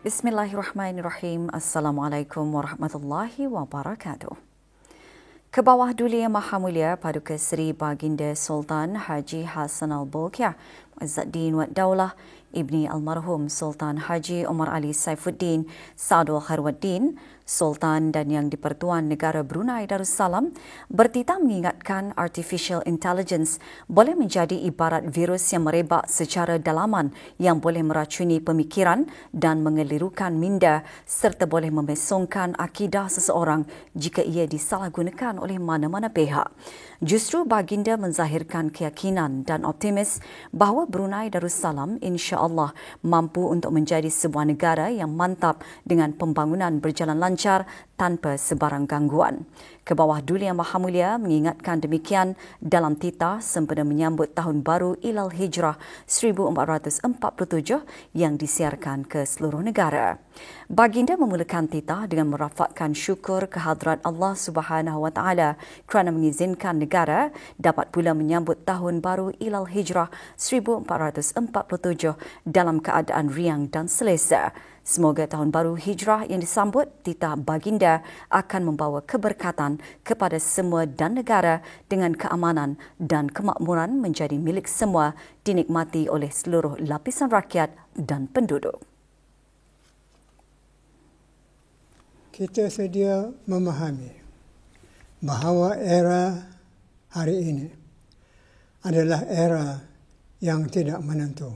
Bismillahirrahmanirrahim. Assalamualaikum warahmatullahi wabarakatuh. Ke bawah Duli Yang Maha Mulia Paduka Seri Baginda Sultan Haji Hassan Al-Bolkiah Muizzuddin Wad Daulah Ibni Almarhum Sultan Haji Omar Ali Saifuddin Sadul Khairwaddin Sultan dan Yang di-Pertuan Negara Brunei Darussalam bertitah mengingatkan artificial intelligence boleh menjadi ibarat virus yang merebak secara dalaman yang boleh meracuni pemikiran dan mengelirukan minda serta boleh memesongkan akidah seseorang jika ia disalahgunakan oleh mana-mana pihak. Justru baginda menzahirkan keyakinan dan optimis bahawa Brunei Darussalam insya-Allah mampu untuk menjadi sebuah negara yang mantap dengan pembangunan berjalan lancar tanpa sebarang gangguan. Ke bawah Duli Yang Maha Mulia mengingatkan demikian dalam titah sempena menyambut Tahun Baru Ilal Hijrah 1447 yang disiarkan ke seluruh negara. Baginda memulakan titah dengan merafakkan syukur kehadrat Allah Subhanahu Wa Taala kerana mengizinkan negara dapat pula menyambut Tahun Baru Ilal Hijrah 1447 dalam keadaan riang dan selesa. Semoga Tahun Baru Hijrah yang disambut titah baginda akan membawa keberkatan kepada semua dan negara dengan keamanan dan kemakmuran menjadi milik semua dinikmati oleh seluruh lapisan rakyat dan penduduk. Kita sedia memahami bahawa era hari ini adalah era yang tidak menentu,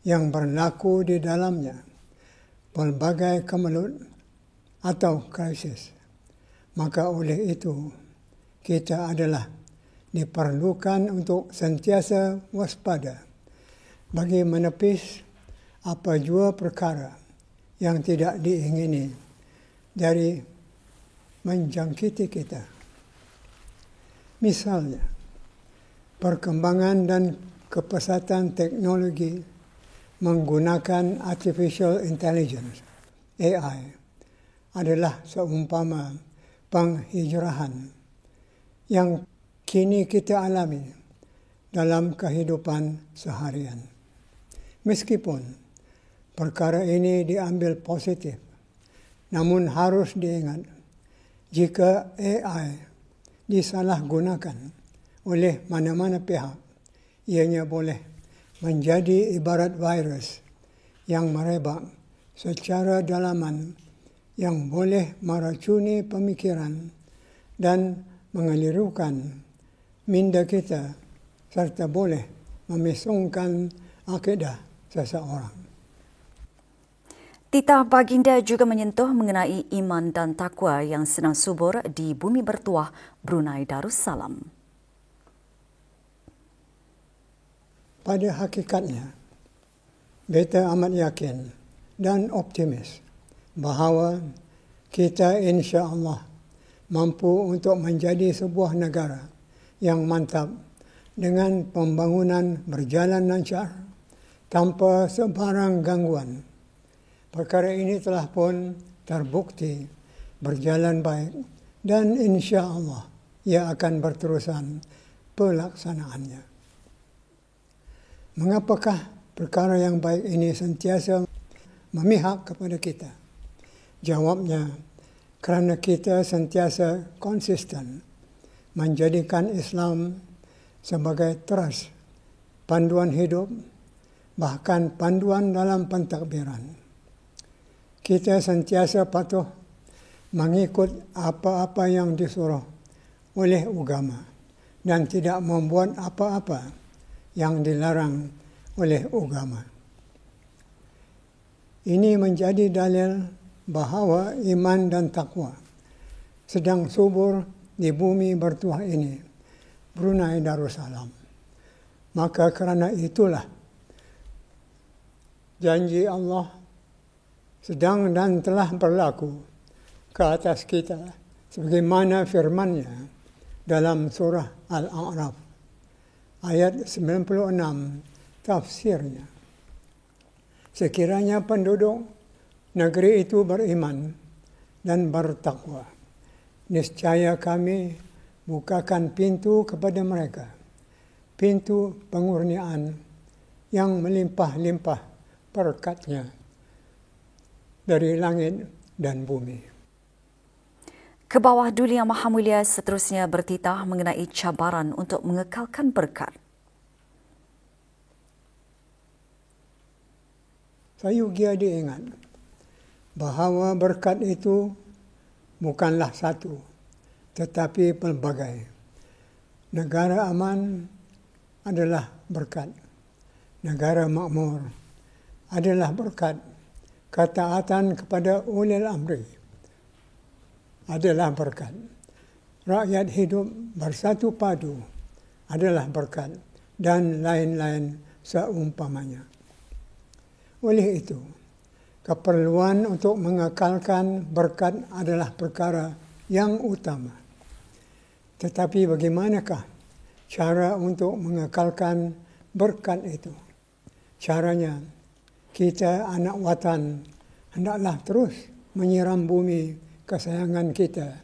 yang berlaku di dalamnya pelbagai kemelut atau krisis. Maka oleh itu, kita adalah diperlukan untuk sentiasa waspada bagi menepis apa jua perkara yang tidak diingini dari menjangkiti kita. Misalnya, perkembangan dan kepesatan teknologi menggunakan artificial intelligence, AI, adalah seumpama penghijrahan yang kini kita alami dalam kehidupan seharian. Meskipun perkara ini diambil positif, namun harus diingat, jika AI disalahgunakan oleh mana-mana pihak, ianya boleh menjadi ibarat virus yang merebak secara dalaman yang boleh meracuni pemikiran dan mengelirukan minda kita serta boleh memesongkan akidah seseorang. Titah baginda juga menyentuh mengenai iman dan takwa yang sedang subur di bumi bertuah Brunei Darussalam. Pada hakikatnya, beta amat yakin dan optimis bahawa kita insya-Allah mampu untuk menjadi sebuah negara yang mantap dengan pembangunan berjalan lancar tanpa sebarang gangguan. Perkara ini telah pun terbukti berjalan baik dan insya-Allah ia akan berterusan pelaksanaannya. Mengapakah perkara yang baik ini sentiasa memihak kepada kita? Jawabnya, kerana kita sentiasa konsisten menjadikan Islam sebagai teras panduan hidup, bahkan panduan dalam pentadbiran. Kita sentiasa patuh mengikut apa-apa yang disuruh oleh agama dan tidak membuat apa-apa yang dilarang oleh agama. Ini menjadi dalil bahawa iman dan takwa sedang subur di bumi bertuah ini, Brunei Darussalam. Maka kerana itulah janji Allah sedang dan telah berlaku ke atas kita sebagaimana firman-Nya dalam surah Al-A'raf ayat 96 tafsirnya. Sekiranya penduduk negeri itu beriman dan bertakwa, niscaya kami bukakan pintu kepada mereka, pintu pengurniaan yang melimpah-limpah berkat-Nya. dari langit dan bumi. Kebawah Duli Yang Maha Mulia seterusnya bertitah mengenai cabaran untuk mengekalkan berkat. Saya juga diingat bahawa berkat itu bukanlah satu, tetapi pelbagai. Negara aman adalah berkat. Negara makmur adalah berkat. Ketaatan kepada ulil amri adalah berkat. Rakyat hidup bersatu padu adalah berkat, dan lain-lain seumpamanya. Oleh itu, keperluan untuk mengekalkan berkat adalah perkara yang utama. Tetapi bagaimanakah cara untuk mengekalkan berkat itu? Caranya, kita anak watan hendaklah terus menyiram bumi kesayangan kita,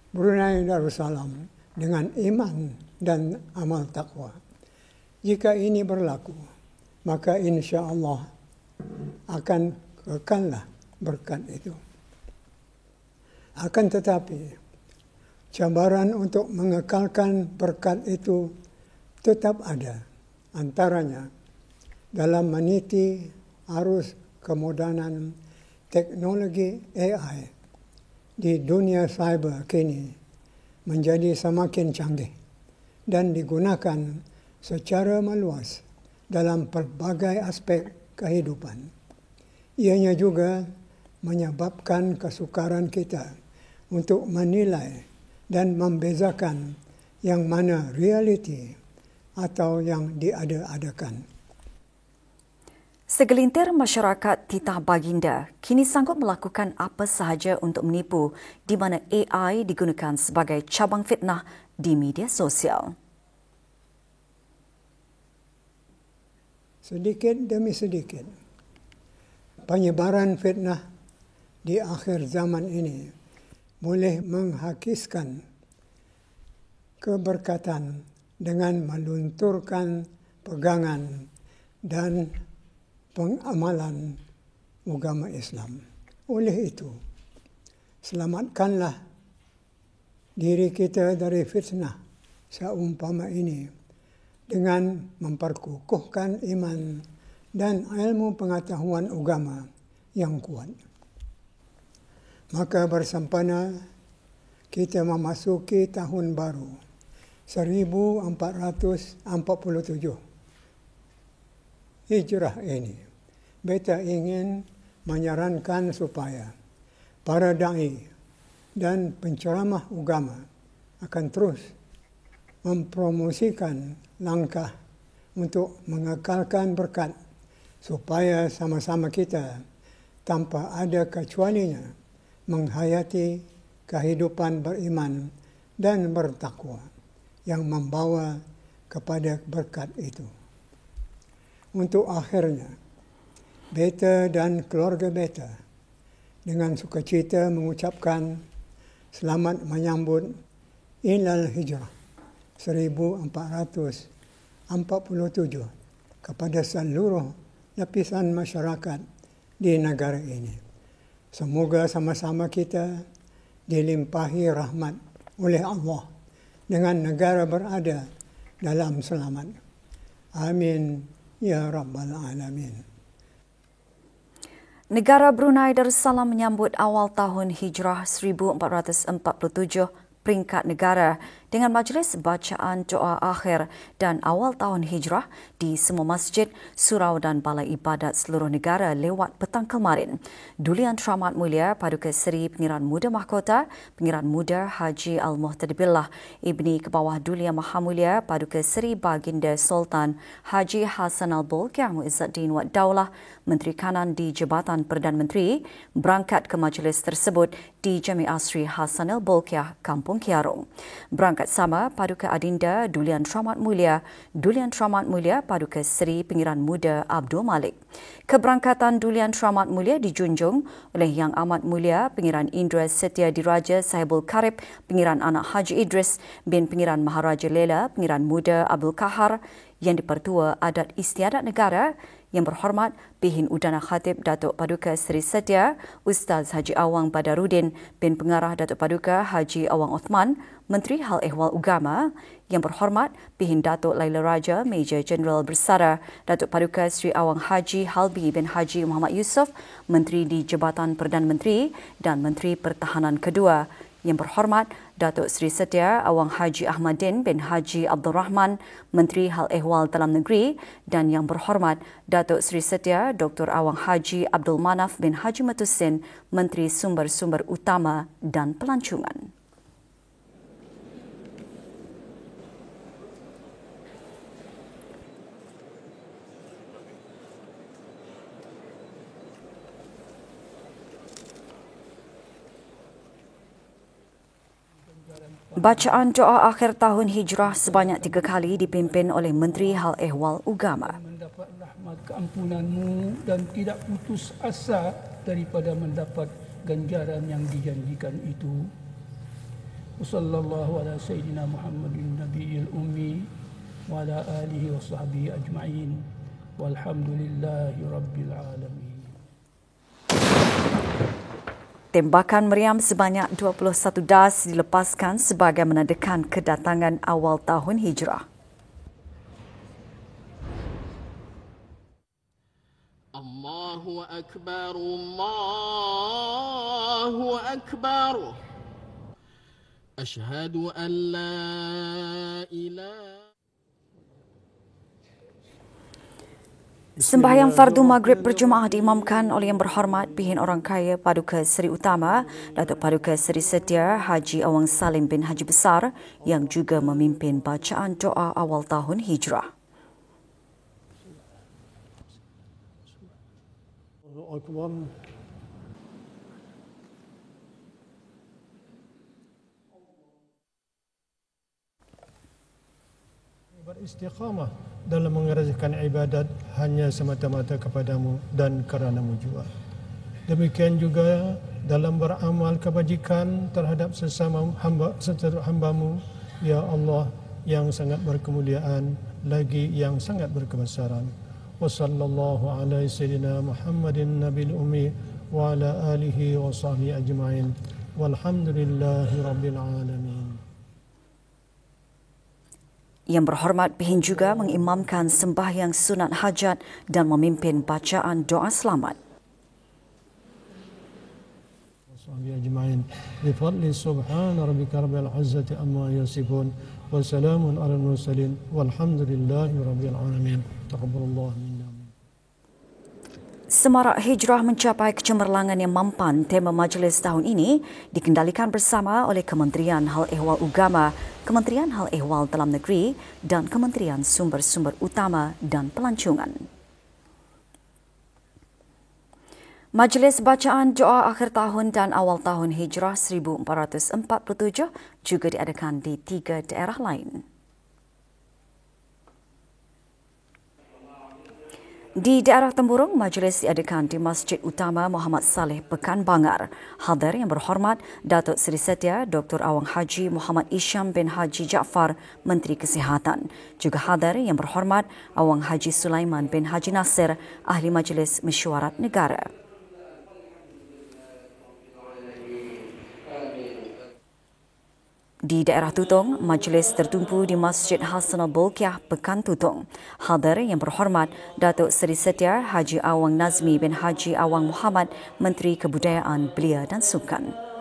Brunei Darussalam, dengan iman dan amal takwa. Jika ini berlaku, maka insya Allah akan kekallah berkat itu. Akan tetapi, cabaran untuk mengekalkan berkat itu tetap ada. Antaranya, dalam meniti arus kemodernan teknologi AI di dunia cyber kini menjadi semakin canggih dan digunakan secara meluas dalam pelbagai aspek kehidupan. Ianya juga menyebabkan kesukaran kita untuk menilai dan membezakan yang mana realiti atau yang diada-adakan. Segelintir masyarakat titah baginda kini sanggup melakukan apa sahaja untuk menipu, di mana AI digunakan sebagai cabang fitnah di media sosial. Sedikit demi sedikit, penyebaran fitnah di akhir zaman ini boleh menghakiskan keberkatan dengan melunturkan pegangan dan pengamalan agama Islam. Oleh itu, selamatkanlah diri kita dari fitnah seumpama ini dengan memperkukuhkan iman dan ilmu pengetahuan agama yang kuat. Maka bersempena kita memasuki tahun baru 1447 Hijrah ini, beta ingin menyarankan supaya para dai dan penceramah agama akan terus mempromosikan langkah untuk mengekalkan berkat, supaya sama-sama kita tanpa ada kecualinya menghayati kehidupan beriman dan bertakwa yang membawa kepada berkat itu. Untuk akhirnya, beta dan keluarga beta dengan sukacita mengucapkan selamat menyambut Ilal Hijrah 1447 kepada seluruh lapisan masyarakat di negara ini. Semoga sama-sama kita dilimpahi rahmat oleh Allah dengan negara berada dalam selamat. Amin ya Rabbal Alamin. Negara Brunei Darussalam menyambut awal tahun Hijrah 1447 peringkat negara dengan majlis bacaan doa akhir dan awal tahun Hijrah di semua masjid, surau dan balai ibadat seluruh negara lewat petang kemarin. Duli Yang Teramat Mulia Paduka Seri Pengiran Muda Mahkota, Pengiran Muda Haji Al-Muhtadi Billah Ibni Kebawah Duli Yang Maha Mulia Paduka Seri Baginda Sultan Haji Hassan Al-Bolkiah Muizzaddin Wad Daulah, Menteri Kanan di Jabatan Perdana Menteri, berangkat ke majlis tersebut di Jami Asri Hassan Al-Bolkiah, Kampung Kiarung. Berangkat sama Paduka Adinda Duli Yang Teramat Mulia, Duli Yang Teramat Mulia Paduka Seri Pengiran Muda Abdul Malik. Keberangkatan Duli Yang Teramat Mulia dijunjung oleh Yang Amat Mulia Pengiran Indra Setia Diraja Sahibul Karib, Pengiran Anak Haji Idris bin Pengiran Maharaja Lela, Pengiran Muda Abdul Kahar, Yang di-Pertua Adat Istiadat Negara, Yang Berhormat Pihin Udana Khatib Datuk Paduka Seri Setia Ustaz Haji Awang Badarudin bin Pengarah Datuk Paduka Haji Awang Othman, Menteri Hal Ehwal Agama, Yang Berhormat Pihin Datuk Laila Raja Major Jeneral Bersara Datuk Paduka Seri Awang Haji Halbi bin Haji Muhammad Yusof, Menteri di Jabatan Perdana Menteri dan Menteri Pertahanan Kedua. Yang Berhormat Datuk Seri Setia Awang Haji Ahmadin bin Haji Abdul Rahman, Menteri Hal Ehwal Dalam Negeri, dan Yang Berhormat Datuk Seri Setia Dr. Awang Haji Abdul Manaf bin Haji Matusin, Menteri Sumber-Sumber Utama dan Pelancongan. Bacaan doa akhir tahun Hijrah sebanyak 3 kali dipimpin oleh Menteri Hal Ehwal Agama. Mendapat rahmat keampunanmu dan tidak putus asa daripada mendapat ganjaran yang dijanjikan itu. Wassallallahu ala sayyidina Muhammadin nabiyil ummi wa ala alihi wa sahbihi ajma'in walhamdulillahi rabbil alamin. Tembakan meriam sebanyak 21 das dilepaskan sebagai menandakan kedatangan awal tahun Hijrah. Allahu Akbar, Allahu Akbar. Asyhadu an la ilaha. Sembahyang fardu maghrib berjemaah diimamkan oleh Yang Berhormat Pihin Orang Kaya Paduka Seri Utama Datuk Paduka Seri Setia Haji Awang Salim bin Haji Besar yang juga memimpin bacaan doa awal tahun Hijrah. Beristiqamah dalam mengerjakan ibadat hanya semata-mata kepadamu dan kerana-Mu jua. Demikian juga dalam beramal kebajikan terhadap sesama hamba-Mu, ya Allah yang sangat berkemuliaan lagi yang sangat berkebesaran. Wassallallahu ala sayyidina Muhammadin nabil ummi wa ala alihi wa sahbihi ajma'in walhamdulillahi rabbil alamin. Yang Berhormat Pihin juga mengimamkan sembahyang sunat hajat dan memimpin bacaan doa selamat. Ajma'in bi fadli subhana rabbika rabbil izzati amma yasifun wa salamun alal mursalin walhamdulillahi rabbil alamin. Taqabbalallahu minna. Semarak Hijrah mencapai kecemerlangan yang mampan, tema majlis tahun ini dikendalikan bersama oleh Kementerian Hal Ehwal Agama, Kementerian Hal Ehwal Dalam Negeri dan Kementerian Sumber-Sumber Utama dan Pelancongan. Majlis bacaan doa akhir tahun dan awal tahun Hijrah 1447 juga diadakan di 3 daerah lain. Di daerah Temburong, majlis diadakan di Masjid Utama Muhammad Saleh, Pekan Bangar. Hadir Yang Berhormat Datuk Seri Setia Dr. Awang Haji Muhammad Isham bin Haji Jaafar, Menteri Kesihatan. Juga hadir Yang Berhormat Awang Haji Sulaiman bin Haji Nasir, Ahli Majlis Mesyuarat Negara. Di daerah Tutong, majlis tertumpu di Masjid Hasanul Bolkiah, Pekan Tutong. Hadir Yang Berhormat Datuk Seri Setia Haji Awang Nazmi bin Haji Awang Muhammad, Menteri Kebudayaan, Belia dan Sukan.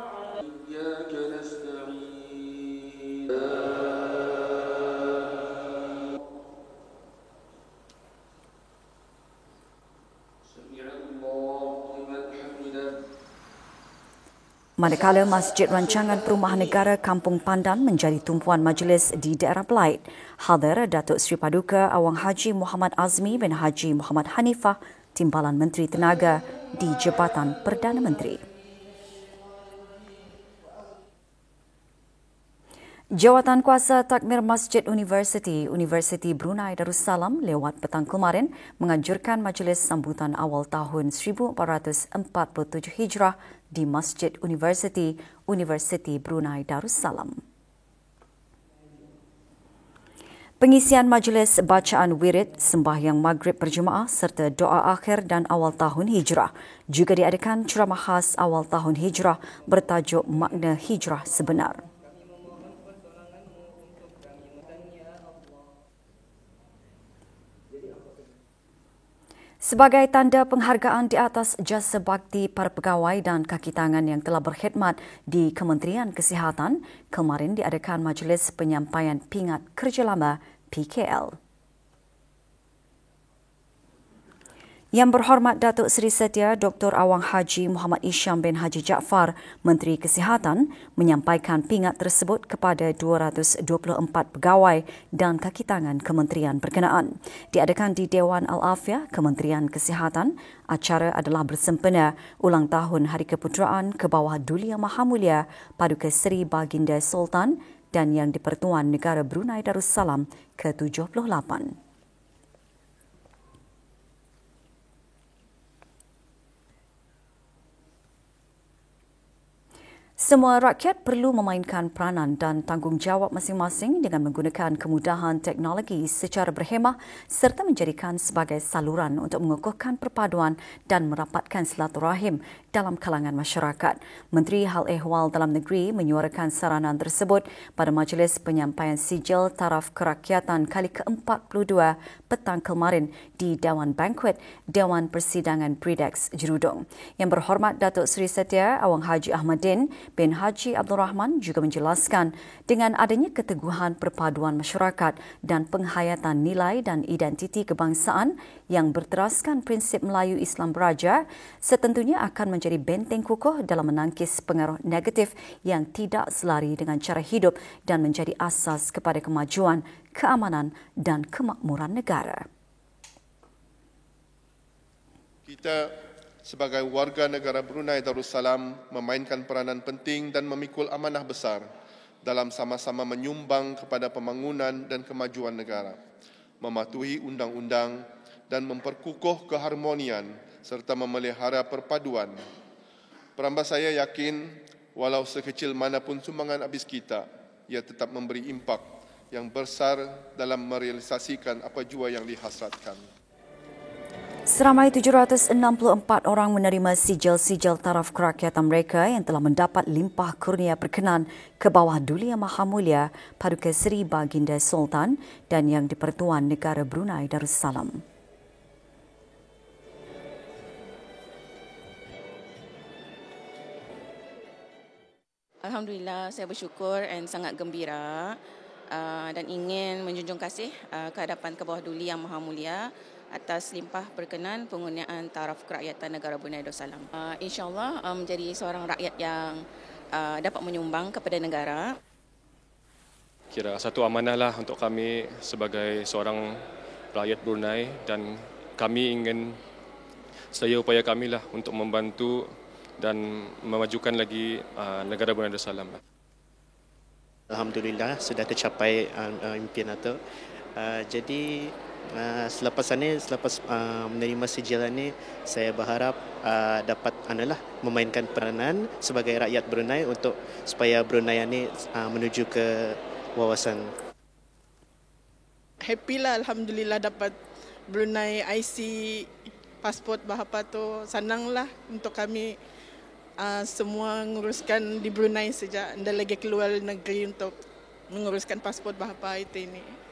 Manakala Masjid Rancangan Perumahan Negara Kampung Pandan menjadi tumpuan majlis di daerah Belait. Hadir Datuk Seri Paduka Awang Haji Muhammad Azmi bin Haji Muhammad Hanifah, Timbalan Menteri Tenaga di Jabatan Perdana Menteri. Jawatan Kuasa Takmir Masjid Universiti Brunei Darussalam lewat petang kemarin menganjurkan majlis sambutan awal tahun 1447 Hijrah di Masjid Universiti Brunei Darussalam. Pengisian majlis bacaan wirid, sembahyang maghrib berjemaah serta doa akhir dan awal tahun hijrah juga diadakan ceramah khas awal tahun hijrah bertajuk Makna Hijrah Sebenar. Sebagai tanda penghargaan di atas jasa bakti para pegawai dan kaki tangan yang telah berkhidmat di Kementerian Kesihatan, kemarin diadakan majlis penyampaian pingat kerja lama PKL. Yang Berhormat Datuk Seri Setia Dr. Awang Haji Muhammad Isham bin Haji Jaafar, Menteri Kesihatan, menyampaikan pingat tersebut kepada 224 pegawai dan kaki tangan kementerian berkenaan. Diadakan di Dewan Al-Afiah Kementerian Kesihatan. Acara adalah bersempena ulang tahun Hari Keputeraan ke bawah Duli Yang Maha Mulia Paduka Seri Baginda Sultan dan Yang di-Pertuan Negara Brunei Darussalam ke-78. Semua rakyat perlu memainkan peranan dan tanggungjawab masing-masing dengan menggunakan kemudahan teknologi secara berhemah serta menjadikan sebagai saluran untuk mengukuhkan perpaduan dan merapatkan silaturahim dalam kalangan masyarakat. Menteri Hal Ehwal Dalam Negeri menyuarakan saranan tersebut pada majlis penyampaian sijil taraf kerakyatan kali ke-42 petang kemarin di Dewan Banquet Dewan Persidangan Pridex Jerudong. Yang Berhormat Datuk Seri Setia Awang Haji Ahmadin bin Haji Abdul Rahman juga menjelaskan dengan adanya keteguhan perpaduan masyarakat dan penghayatan nilai dan identiti kebangsaan yang berteraskan prinsip Melayu Islam Beraja, setentunya akan menjadi benteng kukuh dalam menangkis pengaruh negatif yang tidak selari dengan cara hidup dan menjadi asas kepada kemajuan, keamanan dan kemakmuran negara. Kita sebagai warga negara Brunei Darussalam memainkan peranan penting dan memikul amanah besar dalam sama-sama menyumbang kepada pembangunan dan kemajuan negara, mematuhi undang-undang dan memperkukuh keharmonian serta memelihara perpaduan. Perambah saya yakin walau sekecil manapun sumbangan habis kita, ia tetap memberi impak yang besar dalam merealisasikan apa jua yang dihasratkan. Seramai 764 orang menerima sijil-sijil taraf kerakyatan mereka yang telah mendapat limpah kurnia berkenan ke bawah Duli Yang Maha Mulia Paduka Seri Baginda Sultan dan Yang di-Pertuan Negara Brunei Darussalam. Alhamdulillah, saya bersyukur dan sangat gembira dan ingin menjunjung kasih ke hadapan ke bawah Duli Yang Maha Mulia atas limpah berkenan penggunaan taraf kerakyatan negara Brunei Darussalam. InsyaAllah menjadi seorang rakyat yang dapat menyumbang kepada negara. Kira satu amanah lah untuk kami sebagai seorang rakyat Brunei dan kami ingin sedaya upaya kami lah untuk membantu dan memajukan lagi negara Brunei Darussalam. Alhamdulillah sudah tercapai impian itu. Jadi selepas menerima sijilan ini, saya berharap dapat memainkan peranan sebagai rakyat Brunei untuk supaya Brunei ini menuju ke wawasan. Happy lah, Alhamdulillah dapat Brunei IC, pasport bahapa tu senang lah untuk kami semua menguruskan di Brunei sejak anda lagi keluar negeri untuk menguruskan pasport bahapa itu ini.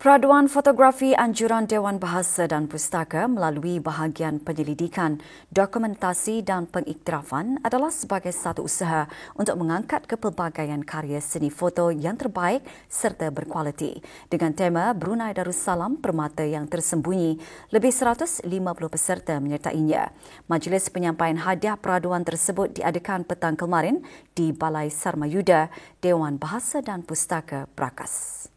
Peraduan fotografi anjuran Dewan Bahasa dan Pustaka melalui bahagian penyelidikan, dokumentasi dan pengiktirafan adalah sebagai satu usaha untuk mengangkat kepelbagaian karya seni foto yang terbaik serta berkualiti. Dengan tema Brunei Darussalam Permata yang Tersembunyi, lebih 150 peserta menyertainya. Majlis penyampaian hadiah peraduan tersebut diadakan petang kemarin di Balai Sarmayuda, Dewan Bahasa dan Pustaka Brakas.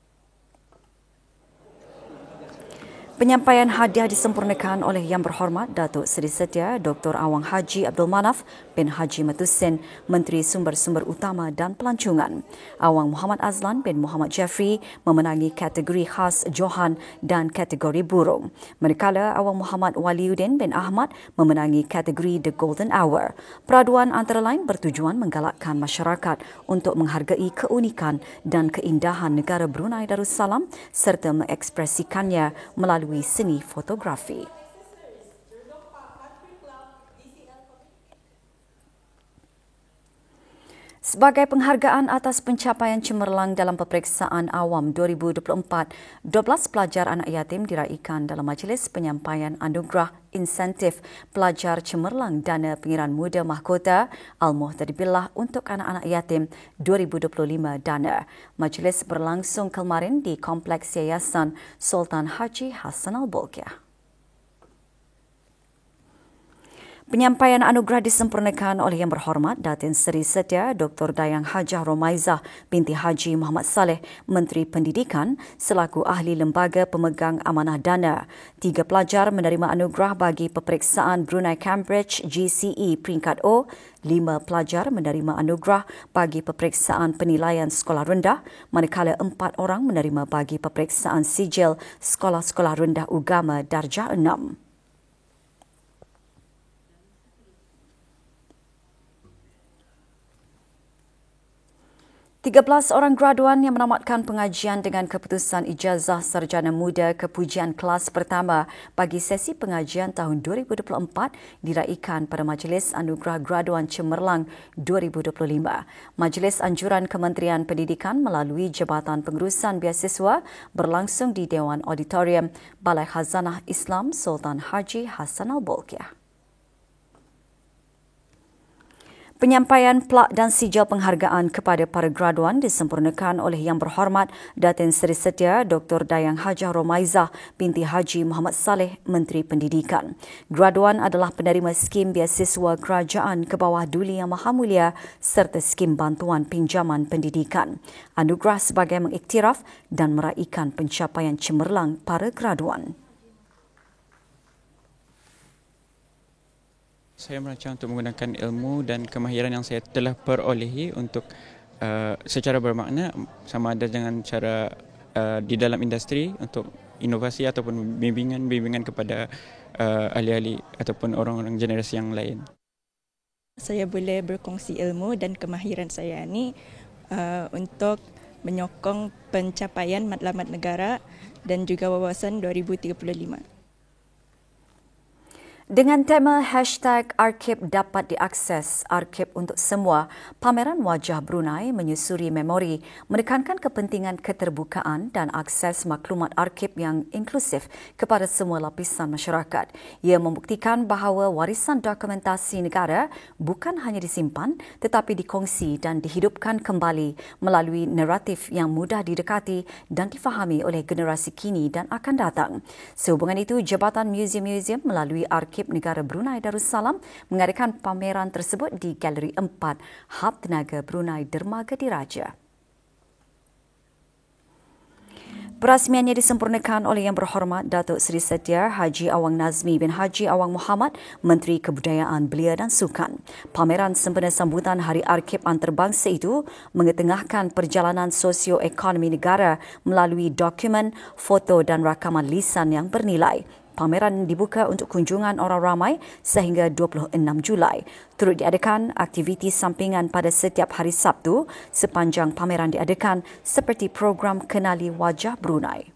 Penyampaian hadiah disempurnakan oleh Yang Berhormat Datuk Seri Setia Dr. Awang Haji Abdul Manaf bin Haji Matusin, Menteri Sumber-Sumber Utama dan Pelancongan. Awang Muhammad Azlan bin Muhammad Jeffrey memenangi kategori khas Johan dan kategori burung. Manakala Awang Muhammad Waliuddin bin Ahmad memenangi kategori The Golden Hour. Peraduan antara lain bertujuan menggalakkan masyarakat untuk menghargai keunikan dan keindahan negara Brunei Darussalam serta mengekspresikannya melalui seni fotografi. Sebagai penghargaan atas pencapaian cemerlang dalam peperiksaan awam 2024, 12 pelajar anak yatim diraikan dalam majlis penyampaian anugerah insentif pelajar cemerlang Dana Pengiran Muda Mahkota Al-Muhtadibillah untuk anak-anak yatim 2025 Dana. Majlis berlangsung kemarin di Kompleks Yayasan Sultan Haji Hassanal Bolkiah. Penyampaian anugerah disempurnakan oleh Yang Berhormat Datin Seri Setia Dr. Dayang Hajah Romaizah binti Haji Muhammad Saleh, Menteri Pendidikan selaku ahli lembaga pemegang amanah dana. 3 pelajar menerima anugerah bagi peperiksaan Brunei Cambridge GCE peringkat O. 5 pelajar menerima anugerah bagi peperiksaan penilaian sekolah rendah, manakala 4 orang menerima bagi peperiksaan sijil sekolah-sekolah rendah agama darjah 6. 13 orang graduan yang menamatkan pengajian dengan keputusan ijazah sarjana muda kepujian kelas pertama bagi sesi pengajian tahun 2024 diraikan pada Majlis Anugerah Graduan Cemerlang 2025. Majlis Anjuran Kementerian Pendidikan melalui Jabatan Pengurusan Biasiswa berlangsung di Dewan Auditorium Balai Khazanah Islam Sultan Haji Hassanal Bolkiah. Penyampaian plak dan sijil penghargaan kepada para graduan disempurnakan oleh Yang Berhormat Datin Seri Setia Dr. Dayang Hajah Romaizah binti Haji Muhammad Saleh, Menteri Pendidikan. Graduan adalah penerima skim biasiswa kerajaan ke bawah Duli Yang Maha Mulia serta skim bantuan pinjaman pendidikan. Anugerah sebagai mengiktiraf dan meraikan pencapaian cemerlang para graduan. Saya merancang untuk menggunakan ilmu dan kemahiran yang saya telah perolehi untuk secara bermakna sama ada dengan cara di dalam industri untuk inovasi ataupun bimbingan kepada ahli-ahli ataupun orang-orang generasi yang lain. Saya boleh berkongsi ilmu dan kemahiran saya ini untuk menyokong pencapaian matlamat negara dan juga wawasan 2035. Dengan tema #Arkib dapat diakses, Arkib untuk semua, pameran wajah Brunei menyusuri memori, menekankan kepentingan keterbukaan dan akses maklumat arkib yang inklusif kepada semua lapisan masyarakat. Ia membuktikan bahawa warisan dokumentasi negara bukan hanya disimpan tetapi dikongsi dan dihidupkan kembali melalui naratif yang mudah didekati dan difahami oleh generasi kini dan akan datang. Sehubungan itu, Jabatan Museum-Museum melalui Arkib Negara Brunei Darussalam mengadakan pameran tersebut di Galeri 4 Hub Tenaga Brunei Dermaga Diraja. Perasmiannya disempurnakan oleh Yang Berhormat Datuk Seri Setia Haji Awang Nazmi bin Haji Awang Muhammad, Menteri Kebudayaan Belia dan Sukan. Pameran sempena sambutan Hari Arkib Antarabangsa itu mengetengahkan perjalanan sosioekonomi negara melalui dokumen, foto dan rakaman lisan yang bernilai. Pameran dibuka untuk kunjungan orang ramai sehingga 26 Julai. Turut diadakan aktiviti sampingan pada setiap hari Sabtu sepanjang pameran diadakan seperti program Kenali Wajah Brunei.